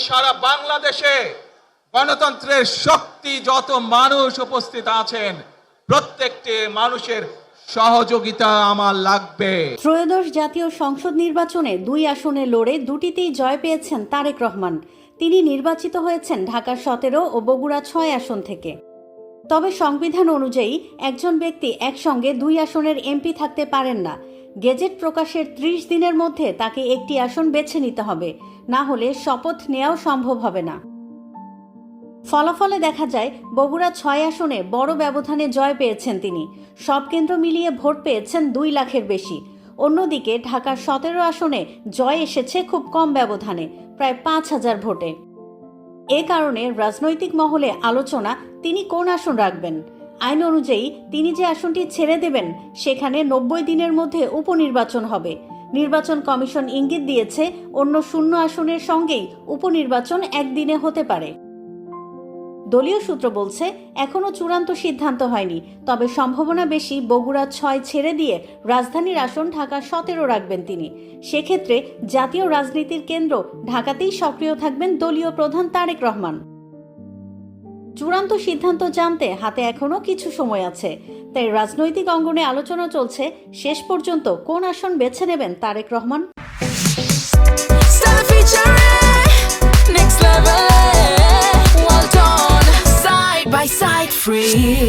সারা বাংলাদেশে গণতন্ত্রের শক্তি যত মানুষ উপস্থিত আছেন প্রত্যেকটি মানুষের সহযোগিতা আমার লাগবে। ত্রয়োদশ জাতীয় সংসদ নির্বাচনে 2 আসনে লড়ে দুটিতেই জয় পেয়েছেন তারেক রহমান। তিনি নির্বাচিত হয়েছেন ঢাকা 17 ও বগুড়া 6 আসন থেকে। তবে সংবিধান অনুযায়ী একজন ব্যক্তি একসঙ্গে 2 আসনের এমপি থাকতে পারেন না। গেজেট প্রকাশের 30 দিনের মধ্যে তাকে একটি আসন বেছে নিতে হবে, না হলে শপথ নেওয়াও সম্ভব হবে না। ফলাফলে দেখা যায় বগুড়া 6 আসনে বড় ব্যবধানে জয় পেয়েছেন তিনি। সব কেন্দ্র মিলিয়ে ভোট পেয়েছেন 2 লাখের বেশি। অন্যদিকে ঢাকার 17 আসনে জয় এসেছে খুব কম ব্যবধানে, প্রায় 5,000 ভোটে। এ কারণে রাজনৈতিক মহলে আলোচনা তিনি কোন আসন রাখবেন। আইন অনুযায়ী তিনি যে আসনটি ছেড়ে দেবেন সেখানে 90 দিনের মধ্যে উপনির্বাচন হবে। নির্বাচন কমিশন ইঙ্গিত দিয়েছে অন্য 0 আসনের সঙ্গেই উপনির্বাচন একদিনে হতে পারে। দলীয় সূত্র বলছে এখনো চূড়ান্ত সিদ্ধান্ত হয়নি, তবে সম্ভাবনা বেশি বগুড়া 6 ছেড়ে দিয়ে রাজধানীর আসন ঢাকা 17 রাখবেন তিনি। সেক্ষেত্রে জাতীয় রাজনীতির কেন্দ্র ঢাকাতেই সক্রিয় থাকবেন দলীয় প্রধান তারেক রহমান। চূড়ান্ত সিদ্ধান্ত জানতে হাতে এখনো কিছু সময় আছে, তাই রাজনৈতিক অঙ্গনে আলোচনা চলছে শেষ পর্যন্ত কোন আসন বেছে নেবেন Tarique Rahman. Side by side, free.